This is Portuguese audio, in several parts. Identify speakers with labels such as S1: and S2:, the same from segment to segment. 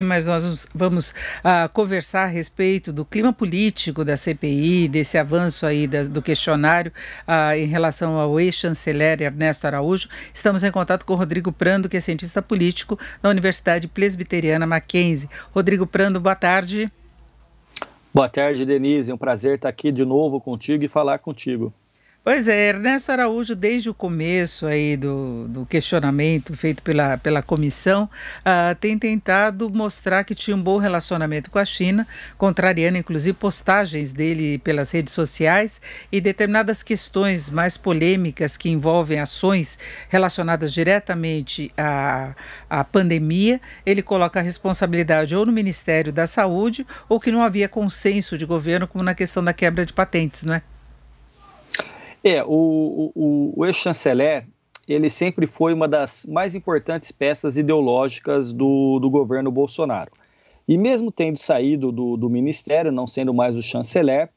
S1: Mas nós vamos conversar a respeito do clima político da CPI, desse avanço aí do questionário em relação ao ex-chanceler Ernesto Araújo. Estamos em contato com o Rodrigo Prando, que é cientista político da Universidade Presbiteriana Mackenzie. Rodrigo Prando, boa tarde.
S2: Boa tarde, Denise. É um prazer estar aqui de novo contigo e falar contigo.
S1: Pois é, Ernesto Araújo, desde o começo aí do questionamento feito pela comissão, tem tentado mostrar que tinha um bom relacionamento com a China, contrariando inclusive postagens dele pelas redes sociais e determinadas questões mais polêmicas que envolvem ações relacionadas diretamente à pandemia. Ele coloca a responsabilidade ou no Ministério da Saúde ou que não havia consenso de governo, como na questão da quebra de patentes, não é?
S2: O ex-chanceler, ele sempre foi uma das mais importantes peças ideológicas do governo Bolsonaro. E mesmo tendo saído do ministério, não sendo mais o chanceler,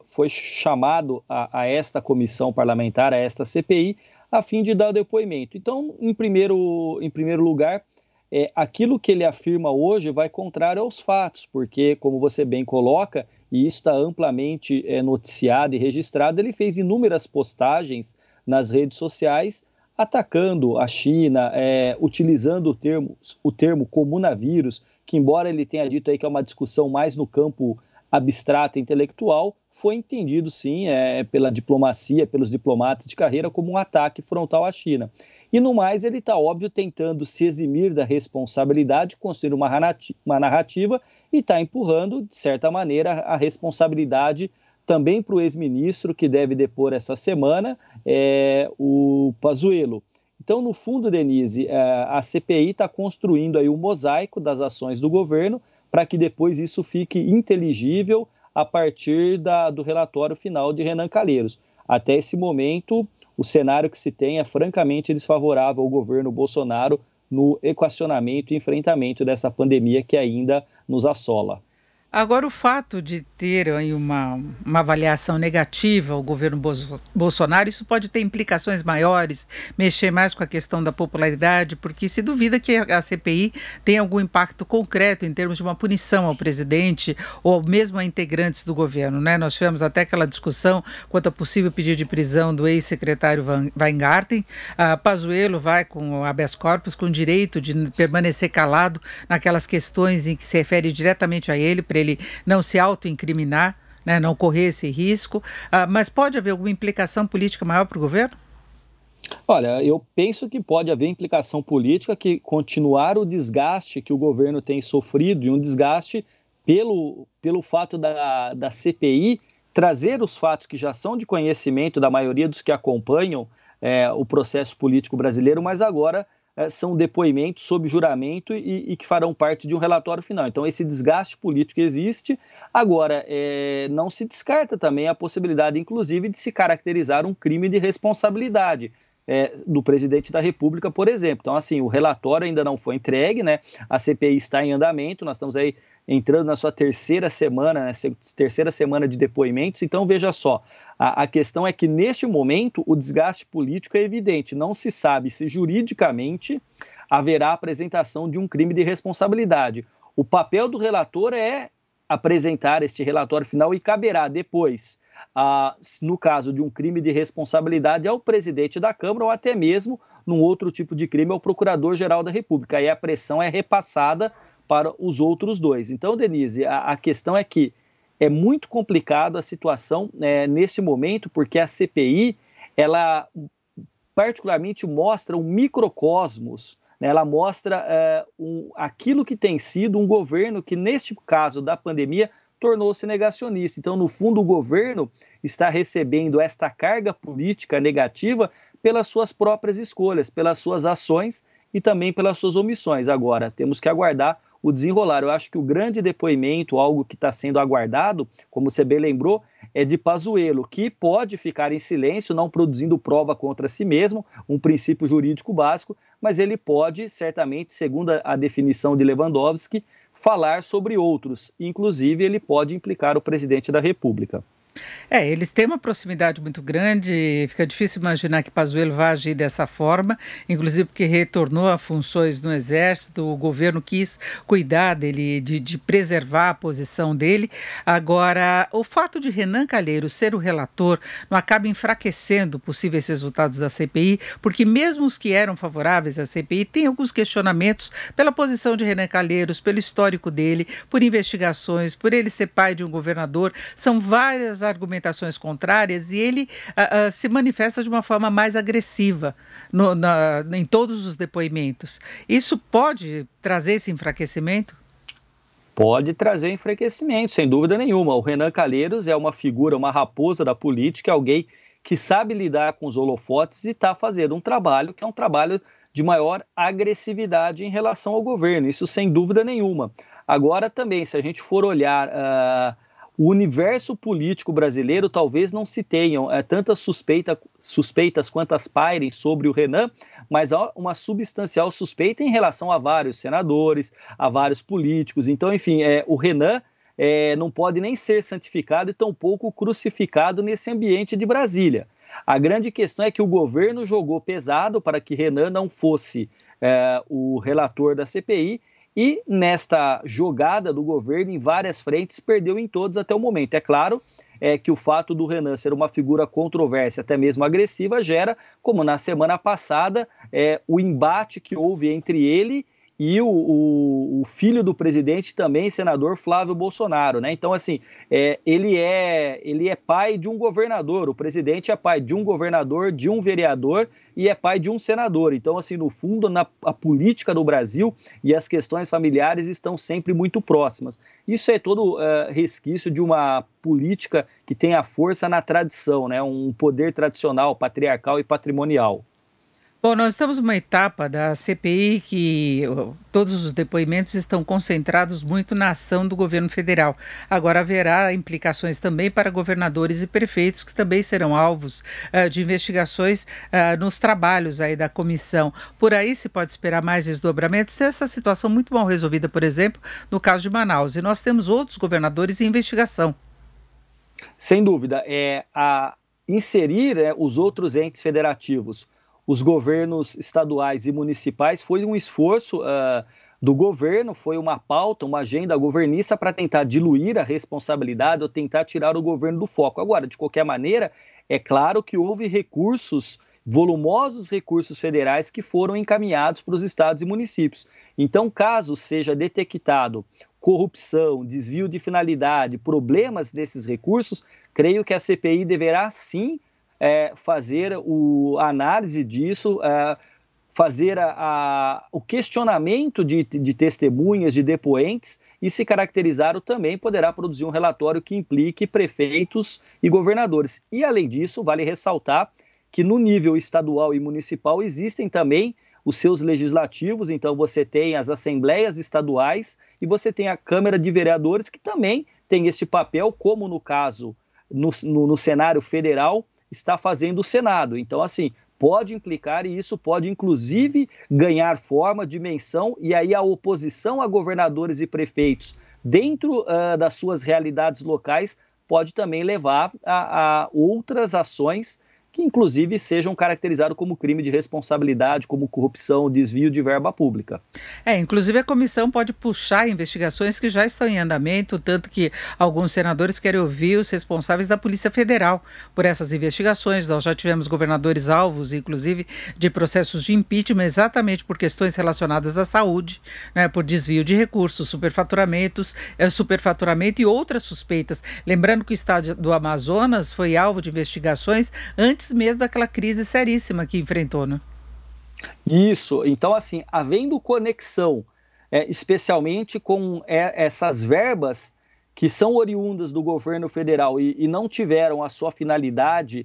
S2: foi chamado a esta comissão parlamentar, a esta CPI, a fim de dar o depoimento. Então, em primeiro lugar, aquilo que ele afirma hoje vai contrário aos fatos, porque, como você bem coloca, e isso está amplamente noticiado e registrado, ele fez inúmeras postagens nas redes sociais atacando a China, utilizando o termo comunavírus, que embora ele tenha dito aí que é uma discussão mais no campo abstrato e intelectual, foi entendido sim pela diplomacia, pelos diplomatas de carreira, como um ataque frontal à China. E no mais, ele está, óbvio, tentando se eximir da responsabilidade, construir uma narrativa e está empurrando, de certa maneira, a responsabilidade também para o ex-ministro, que deve depor essa semana, o Pazuello. Então, no fundo, Denise, a CPI está construindo aí um mosaico das ações do governo para que depois isso fique inteligível a partir do relatório final de Renan Calheiros. Até esse momento, o cenário que se tem é francamente desfavorável ao governo Bolsonaro no equacionamento e enfrentamento dessa pandemia que ainda nos assola.
S1: Agora, o fato de ter aí uma avaliação negativa ao governo Bolsonaro, isso pode ter implicações maiores, mexer mais com a questão da popularidade, porque se duvida que a CPI tem algum impacto concreto em termos de uma punição ao presidente ou mesmo a integrantes do governo, né? Nós tivemos até aquela discussão quanto ao possível pedido de prisão do ex-secretário Weingarten. Pazuello vai com o habeas corpus, com o direito de permanecer calado naquelas questões em que se refere diretamente a ele, para ele não se autoincriminar, né, não correr esse risco, mas pode haver alguma implicação política maior para o governo?
S2: Olha, eu penso que pode haver implicação política, que continuar o desgaste que o governo tem sofrido, e um desgaste pelo fato da CPI trazer os fatos que já são de conhecimento da maioria dos que acompanham o processo político brasileiro, mas agora são depoimentos sob juramento e que farão parte de um relatório final. Então, esse desgaste político existe. Agora, não se descarta também a possibilidade, inclusive, de se caracterizar um crime de responsabilidade do presidente da República, por exemplo. Então, assim, o relatório ainda não foi entregue, né? A CPI está em andamento, nós estamos aí entrando na sua terceira semana, né? Terceira semana de depoimentos. Então, veja só, a questão é que, neste momento, o desgaste político é evidente. Não se sabe se juridicamente haverá apresentação de um crime de responsabilidade. O papel do relator é apresentar este relatório final e caberá depois, no caso de um crime de responsabilidade, ao presidente da Câmara ou até mesmo, num outro tipo de crime, ao Procurador-Geral da República. Aí a pressão é repassada para os outros dois. Então, Denise, a questão é que é muito complicado a situação nesse momento, porque a CPI, ela particularmente mostra um microcosmos, né? Ela mostra aquilo que tem sido um governo que, neste caso da pandemia, tornou-se negacionista. Então, no fundo, o governo está recebendo esta carga política negativa pelas suas próprias escolhas, pelas suas ações e também pelas suas omissões. Agora, temos que aguardar o desenrolar. Eu acho que o grande depoimento, algo que está sendo aguardado, como você bem lembrou, é de Pazuello, que pode ficar em silêncio, não produzindo prova contra si mesmo, um princípio jurídico básico, mas ele pode, certamente, segundo a definição de Lewandowski, falar sobre outros. Inclusive, ele pode implicar o presidente da República.
S1: Eles têm uma proximidade muito grande, fica difícil imaginar que Pazuello vá agir dessa forma, inclusive porque retornou a funções no Exército, o governo quis cuidar dele, de preservar a posição dele. Agora, o fato de Renan Calheiros ser o relator não acaba enfraquecendo possíveis resultados da CPI, porque mesmo os que eram favoráveis à CPI têm alguns questionamentos pela posição de Renan Calheiros, pelo histórico dele, por investigações, por ele ser pai de um governador. São várias argumentações contrárias e ele se manifesta de uma forma mais agressiva em todos os depoimentos. Isso pode trazer esse enfraquecimento?
S2: Pode trazer enfraquecimento, sem dúvida nenhuma. O Renan Calheiros é uma figura, uma raposa da política, alguém que sabe lidar com os holofotes e está fazendo um trabalho que é um trabalho de maior agressividade em relação ao governo, isso sem dúvida nenhuma. Agora também, se a gente for olhar o universo político brasileiro, talvez não se tenham tantas suspeitas quantas pairem sobre o Renan, mas há uma substancial suspeita em relação a vários senadores, a vários políticos. Então, enfim, o Renan não pode nem ser santificado e tampouco crucificado nesse ambiente de Brasília. A grande questão é que o governo jogou pesado para que Renan não fosse o relator da CPI, e nesta jogada do governo em várias frentes, perdeu em todos até o momento. É claro que o fato do Renan ser uma figura controversa, até mesmo agressiva, gera, como na semana passada, o embate que houve entre ele e o filho do presidente, também senador Flávio Bolsonaro, né? Então, assim, ele é pai de um governador, o presidente é pai de um governador, de um vereador e é pai de um senador. Então, assim, no fundo, a política do Brasil e as questões familiares estão sempre muito próximas. Isso é todo resquício de uma política que tem a força na tradição, né? Um poder tradicional, patriarcal e patrimonial.
S1: Bom, nós estamos numa etapa da CPI que todos os depoimentos estão concentrados muito na ação do governo federal. Agora haverá implicações também para governadores e prefeitos que também serão alvos de investigações nos trabalhos aí da comissão. Por aí se pode esperar mais desdobramentos dessa situação muito mal resolvida, por exemplo, no caso de Manaus. E nós temos outros governadores em investigação.
S2: Sem dúvida, inserir os outros entes federativos, os governos estaduais e municipais, foi um esforço do governo, foi uma pauta, uma agenda governista para tentar diluir a responsabilidade ou tentar tirar o governo do foco. Agora, de qualquer maneira, é claro que houve volumosos recursos federais que foram encaminhados para os estados e municípios. Então, caso seja detectado corrupção, desvio de finalidade, problemas desses recursos, creio que a CPI deverá sim fazer a análise disso, fazer o questionamento de testemunhas, de depoentes, e se caracterizar também poderá produzir um relatório que implique prefeitos e governadores. E além disso, vale ressaltar que no nível estadual e municipal existem também os seus legislativos, então você tem as assembleias estaduais e você tem a Câmara de Vereadores, que também tem esse papel, como no caso, no cenário federal, está fazendo o Senado. Então, assim, pode implicar e isso pode, inclusive, ganhar forma, dimensão, e aí a oposição a governadores e prefeitos, dentro das suas realidades locais, pode também levar a outras ações que, inclusive, sejam caracterizados como crime de responsabilidade, como corrupção, desvio de verba pública.
S1: Inclusive a comissão pode puxar investigações que já estão em andamento, tanto que alguns senadores querem ouvir os responsáveis da Polícia Federal por essas investigações. Nós já tivemos governadores alvos, inclusive, de processos de impeachment, exatamente por questões relacionadas à saúde, né, por desvio de recursos, superfaturamento e outras suspeitas. Lembrando que o estado do Amazonas foi alvo de investigações antes mesmo daquela crise seríssima que enfrentou, né?
S2: Isso, então assim, havendo conexão, especialmente com essas verbas que são oriundas do governo federal e não tiveram a sua finalidade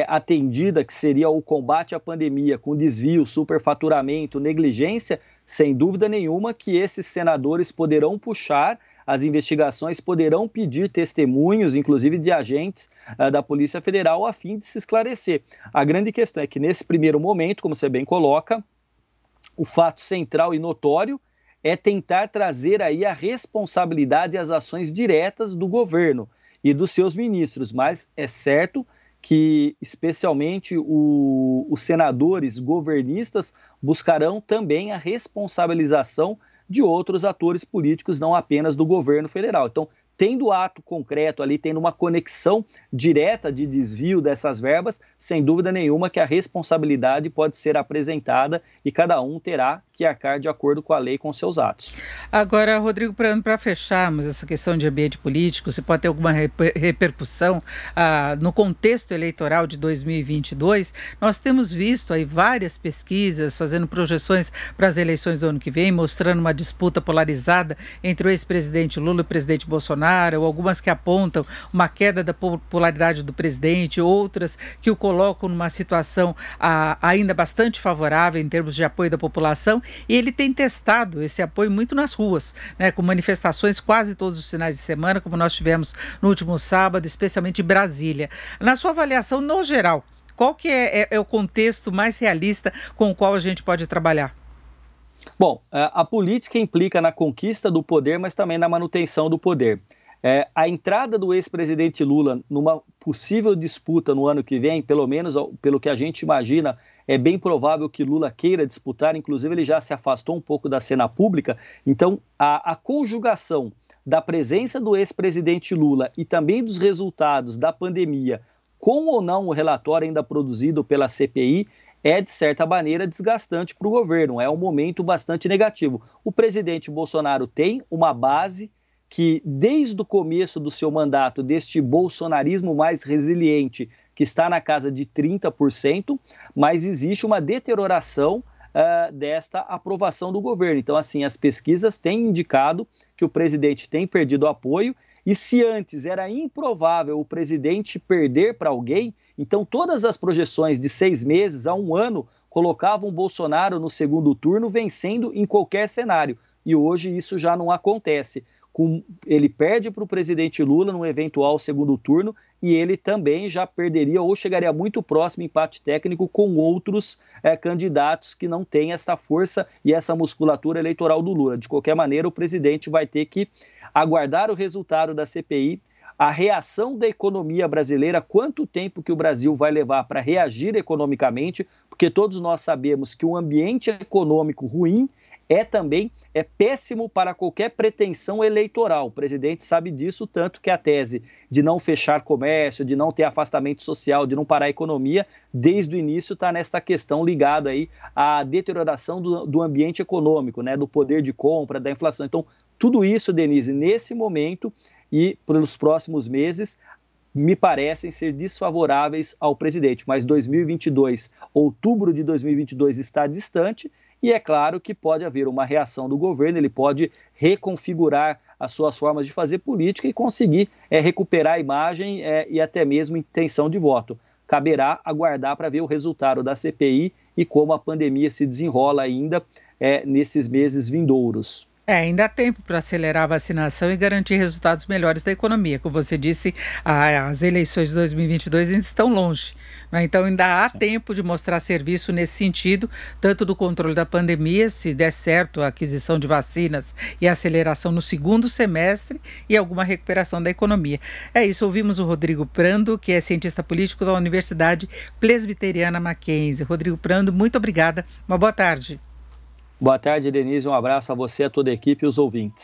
S2: atendida, que seria o combate à pandemia, com desvio, superfaturamento, negligência, sem dúvida nenhuma que esses senadores poderão puxar as investigações, poderão pedir testemunhos, inclusive de agentes da Polícia Federal, a fim de se esclarecer. A grande questão é que, nesse primeiro momento, como você bem coloca, o fato central e notório é tentar trazer aí a responsabilidade e as ações diretas do governo. e dos seus ministros, mas é certo que, especialmente, os senadores governistas buscarão também a responsabilização de outros atores políticos, não apenas do governo federal. Então, tendo ato concreto ali, tendo uma conexão direta de desvio dessas verbas, sem dúvida nenhuma que a responsabilidade pode ser apresentada e cada um terá que arcar de acordo com a lei, com seus atos.
S1: Agora, Rodrigo Prando, para fecharmos essa questão de ambiente político, se pode ter alguma repercussão no contexto eleitoral de 2022, nós temos visto aí várias pesquisas fazendo projeções para as eleições do ano que vem, mostrando uma disputa polarizada entre o ex-presidente Lula e o presidente Bolsonaro, ou algumas que apontam uma queda da popularidade do presidente, outras que o colocam numa situação ainda bastante favorável em termos de apoio da população. E ele tem testado esse apoio muito nas ruas, né, com manifestações quase todos os finais de semana, como nós tivemos no último sábado, especialmente em Brasília. Na sua avaliação, no geral, qual que é o contexto mais realista com o qual a gente pode trabalhar?
S2: Bom, a política implica na conquista do poder, mas também na manutenção do poder. A entrada do ex-presidente Lula numa possível disputa no ano que vem, pelo menos pelo que a gente imagina, é bem provável que Lula queira disputar, inclusive ele já se afastou um pouco da cena pública. Então, a conjugação da presença do ex-presidente Lula e também dos resultados da pandemia, com ou não o relatório ainda produzido pela CPI, é, de certa maneira, desgastante para o governo. É um momento bastante negativo. O presidente Bolsonaro tem uma base que, desde o começo do seu mandato, deste bolsonarismo mais resiliente, que está na casa de 30%, mas existe uma deterioração desta aprovação do governo. Então, assim, as pesquisas têm indicado que o presidente tem perdido apoio, e se antes era improvável o presidente perder para alguém, então todas as projeções de 6 meses a 1 ano colocavam o Bolsonaro no segundo turno vencendo em qualquer cenário. E hoje isso já não acontece. Ele perde para o presidente Lula no eventual segundo turno e ele também já perderia ou chegaria muito próximo empate técnico com outros candidatos que não têm essa força e essa musculatura eleitoral do Lula. De qualquer maneira, o presidente vai ter que aguardar o resultado da CPI, a reação da economia brasileira, quanto tempo que o Brasil vai levar para reagir economicamente, porque todos nós sabemos que um ambiente econômico ruim também péssimo para qualquer pretensão eleitoral. O presidente sabe disso, tanto que a tese de não fechar comércio, de não ter afastamento social, de não parar a economia, desde o início está nesta questão ligada aí à deterioração do ambiente econômico, né, do poder de compra, da inflação. Então, tudo isso, Denise, nesse momento e pelos próximos meses, me parecem ser desfavoráveis ao presidente. Mas 2022, outubro de 2022 está distante, e é claro que pode haver uma reação do governo, ele pode reconfigurar as suas formas de fazer política e conseguir recuperar a imagem e até mesmo intenção de voto. Caberá aguardar para ver o resultado da CPI e como a pandemia se desenrola ainda nesses meses vindouros.
S1: Ainda há tempo para acelerar a vacinação e garantir resultados melhores da economia. Como você disse, as eleições de 2022 ainda estão longe, né? Então ainda há tempo de mostrar serviço nesse sentido, tanto do controle da pandemia, se der certo a aquisição de vacinas e a aceleração no segundo semestre e alguma recuperação da economia. É isso, ouvimos o Rodrigo Prando, que é cientista político da Universidade Presbiteriana Mackenzie. Rodrigo Prando, muito obrigada, uma boa tarde.
S2: Boa tarde, Denise, um abraço a você, a toda a equipe e os ouvintes.